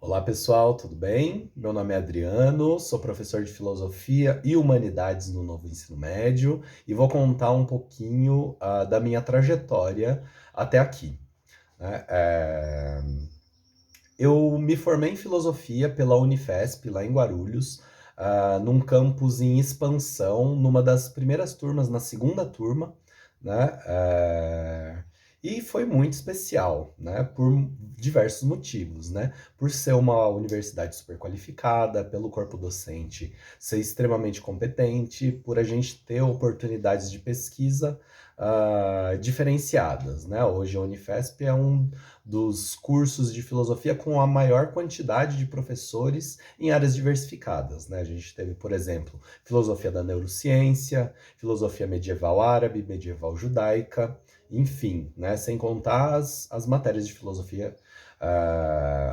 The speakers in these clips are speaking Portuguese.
Olá pessoal, tudo bem? Meu nome é Adriano, sou professor de Filosofia e Humanidades no Novo Ensino Médio e vou contar um pouquinho da minha trajetória até aqui, né? Eu me formei em Filosofia pela Unifesp, lá em Guarulhos, num campus em expansão, numa das primeiras turmas, na segunda turma, né? E foi muito especial, né? Por diversos motivos, né? Por ser uma universidade super qualificada, pelo corpo docente ser extremamente competente, por a gente ter oportunidades de pesquisa diferenciadas, né? Hoje a Unifesp é um dos cursos de filosofia com a maior quantidade de professores em áreas diversificadas, né? A gente teve, por exemplo, filosofia da neurociência, filosofia medieval árabe, medieval judaica, enfim, né? Sem contar as matérias de filosofia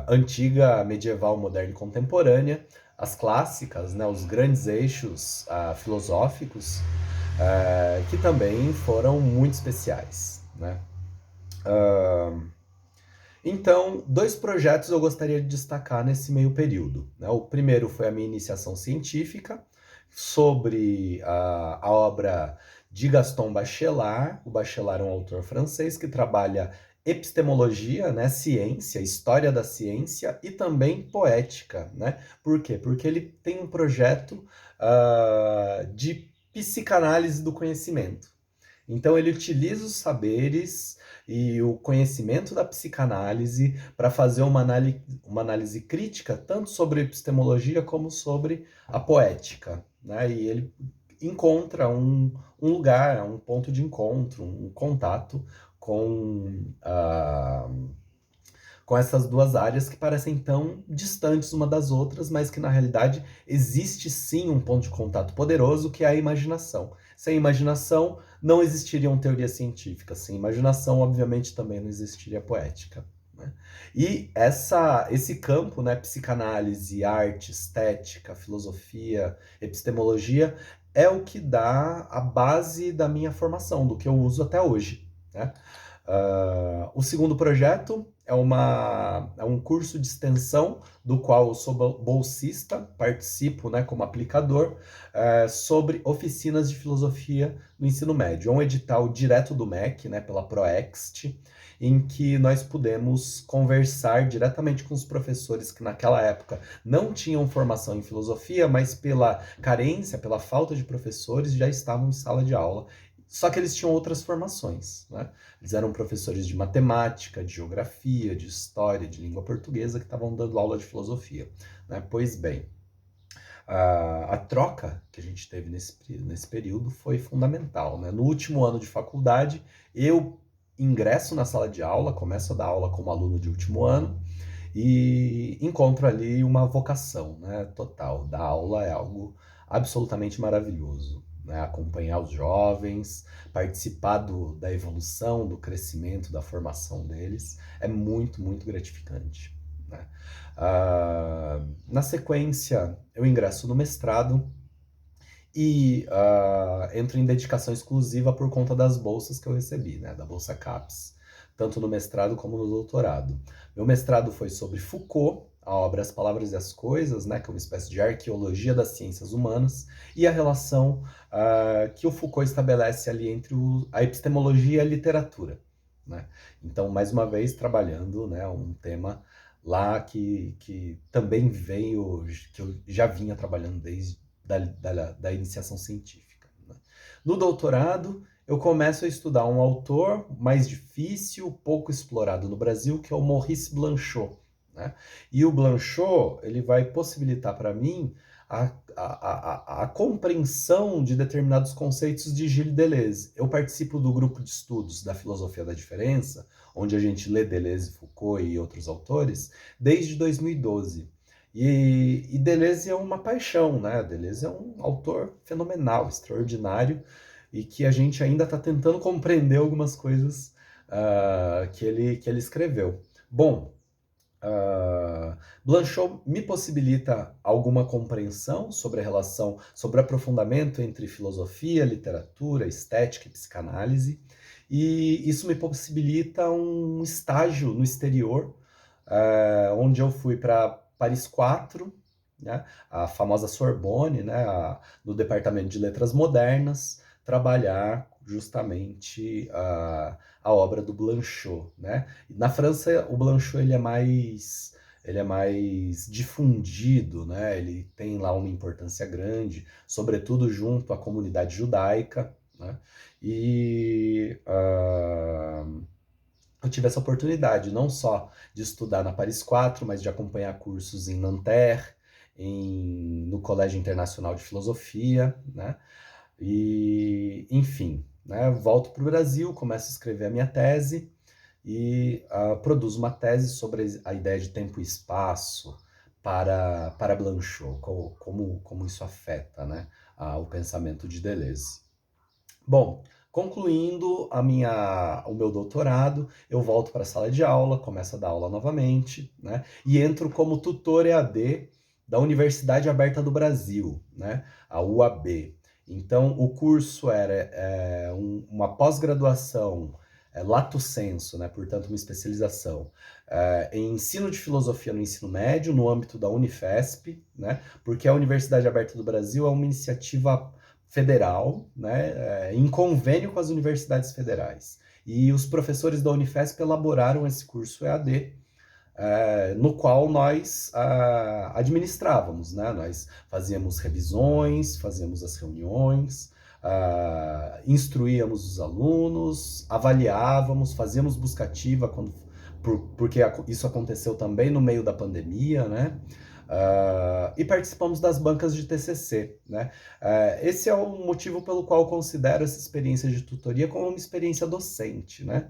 antiga, medieval, moderna e contemporânea, as clássicas, né? Os grandes eixos filosóficos, que também foram muito especiais, né? Então, dois projetos eu gostaria de destacar nesse meio período, né? O primeiro foi a minha iniciação científica sobre a obra de Gaston Bachelard. O Bachelard é um autor francês que trabalha epistemologia, né, ciência, história da ciência e também poética, né? Por quê? Porque ele tem um projeto de psicanálise do conhecimento. Então, ele utiliza os saberes e o conhecimento da psicanálise para fazer uma análise crítica, tanto sobre a epistemologia como sobre a poética, né? E ele encontra um lugar, um ponto de encontro, um contato com, com essas duas áreas que parecem tão distantes uma das outras, mas que na realidade existe sim um ponto de contato poderoso que é a imaginação. Sem imaginação não existiriam teorias científicas, sem imaginação obviamente também não existiria poética, né? E esse campo, né, psicanálise, arte, estética, filosofia, epistemologia, é o que dá a base da minha formação, do que eu uso até hoje, né? O segundo projeto é um curso de extensão do qual eu sou bolsista, participo, né, como aplicador, sobre oficinas de filosofia no ensino médio. É um edital direto do MEC, né, pela Proext, em que nós pudemos conversar diretamente com os professores que naquela época não tinham formação em filosofia, mas pela carência, pela falta de professores, já estavam em sala de aula. Só que eles tinham outras formações, né? Eles eram professores de matemática, de geografia, de história, de língua portuguesa, que estavam dando aula de filosofia, né? Pois bem, a troca que a gente teve nesse período foi fundamental, né? No último ano de faculdade, eu ingresso na sala de aula, começo a dar aula como aluno de último ano, e encontro ali uma vocação, né, total. Dar aula é algo absolutamente maravilhoso, né? Acompanhar os jovens, participar da evolução, do crescimento, da formação deles, é muito, muito gratificante, né? Na sequência, eu ingresso no mestrado e entro em dedicação exclusiva por conta das bolsas que eu recebi, né, da Bolsa CAPES, tanto no mestrado como no doutorado. Meu mestrado foi sobre Foucault, a obra As Palavras e as Coisas, né, que é uma espécie de arqueologia das ciências humanas, e a relação que o Foucault estabelece ali entre a epistemologia e a literatura, né? Então, mais uma vez, trabalhando, né, um tema lá que também veio, que eu já vinha trabalhando desde da iniciação científica, né? No doutorado, eu começo a estudar um autor mais difícil, pouco explorado no Brasil, que é o Maurice Blanchot, né? E o Blanchot, ele vai possibilitar para mim a compreensão de determinados conceitos de Gilles Deleuze. Eu participo do grupo de estudos da filosofia da diferença, onde a gente lê Deleuze, Foucault e outros autores, desde 2012. E Deleuze é uma paixão, né? Deleuze é um autor fenomenal, extraordinário, e que a gente ainda está tentando compreender algumas coisas que ele escreveu. Bom, Blanchot me possibilita alguma compreensão sobre a relação, sobre o aprofundamento entre filosofia, literatura, estética e psicanálise, e isso me possibilita um estágio no exterior, onde eu fui para Paris 4, né, a famosa Sorbonne, né, no Departamento de Letras Modernas, trabalhar justamente a obra do Blanchot, né? Na França, o Blanchot ele é mais difundido, né? Ele tem lá uma importância grande, sobretudo junto à comunidade judaica, né? E eu tive essa oportunidade não só de estudar na Paris 4, mas de acompanhar cursos em Nanterre, no Colégio Internacional de Filosofia, né? E, enfim, né? Volto para o Brasil, começo a escrever a minha tese e produzo uma tese sobre a ideia de tempo e espaço para Blanchot, como isso afeta, né, o pensamento de Deleuze. Bom, concluindo o meu doutorado, eu volto para a sala de aula, começo a dar aula novamente, né? E entro como tutor EAD da Universidade Aberta do Brasil, né? A UAB. Então, o curso era uma pós-graduação, lato sensu, né? Portanto, uma especialização em ensino de filosofia no ensino médio, no âmbito da Unifesp, né? Porque a Universidade Aberta do Brasil é uma iniciativa federal, né, em convênio com as universidades federais. E os professores da Unifesp elaboraram esse curso EAD, no qual nós administrávamos, né? Nós fazíamos revisões, fazíamos as reuniões, instruíamos os alunos, avaliávamos, fazíamos buscativa, porque isso aconteceu também no meio da pandemia, né? E participamos das bancas de TCC, né? Esse é o motivo pelo qual eu considero essa experiência de tutoria como uma experiência docente, né?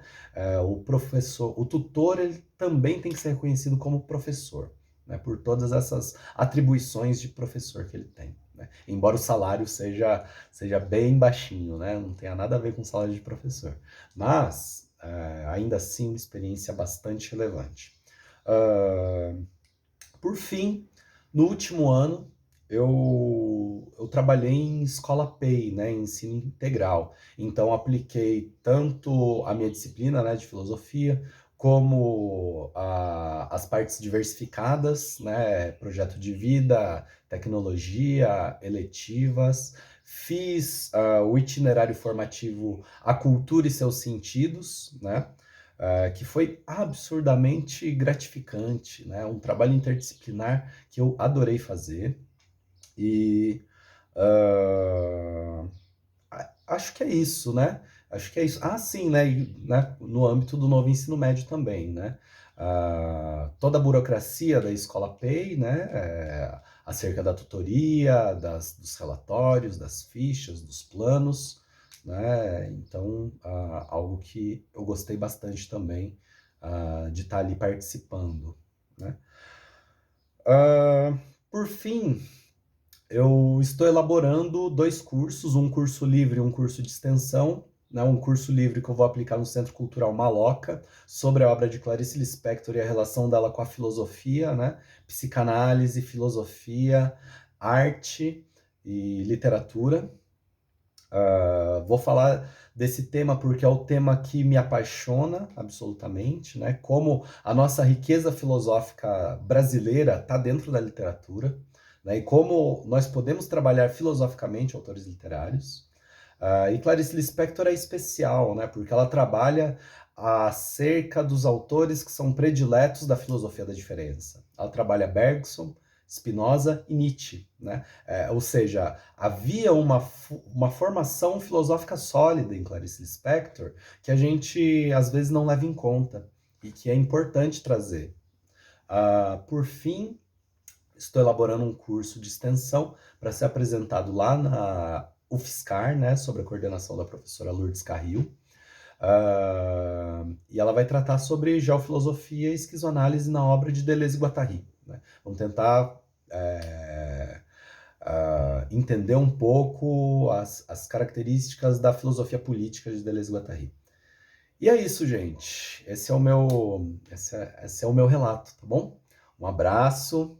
O tutor, ele também tem que ser reconhecido como professor, né? Por todas essas atribuições de professor que ele tem, né? Embora o salário seja bem baixinho, né? Não tenha nada a ver com o salário de professor, mas ainda assim uma experiência bastante relevante. Por fim, no último ano, eu trabalhei em escola PEI, né, em ensino integral. Então, apliquei tanto a minha disciplina, né, de filosofia, como as partes diversificadas, né, projeto de vida, tecnologia, eletivas. Fiz o itinerário formativo A Cultura e Seus Sentidos, né? Que foi absurdamente gratificante, né? Um trabalho interdisciplinar que eu adorei fazer. E acho que é isso, né? Acho que é isso. Sim, né? Né? No âmbito do novo ensino médio também, né? Toda a burocracia da escola PEI, né? Acerca da tutoria, dos relatórios, das fichas, dos planos, né? Então, algo que eu gostei bastante também de estar ali participando, né? Por fim, eu estou elaborando 2 cursos, um curso livre e um curso de extensão, né? Um curso livre que eu vou aplicar no Centro Cultural Maloca, sobre a obra de Clarice Lispector e a relação dela com a filosofia, né? Psicanálise, filosofia, arte e literatura. Vou falar desse tema porque é o tema que me apaixona absolutamente, né? Como a nossa riqueza filosófica brasileira está dentro da literatura, né? E como nós podemos trabalhar filosoficamente autores literários. E Clarice Lispector é especial, né? Porque ela trabalha acerca dos autores que são prediletos da filosofia da diferença. Ela trabalha Bergson, Spinoza e Nietzsche, né? Ou seja, havia uma formação filosófica sólida em Clarice Lispector que a gente às vezes não leva em conta e que é importante trazer. Por fim, estou elaborando um curso de extensão para ser apresentado lá na UFSCar, né, sob a coordenação da professora Lourdes Carril. E ela vai tratar sobre geofilosofia e esquizoanálise na obra de Deleuze e Guattari, né? Vamos tentar entender um pouco as características da filosofia política de Deleuze e Guattari. E é isso, gente. Esse é o meu relato, tá bom? Um abraço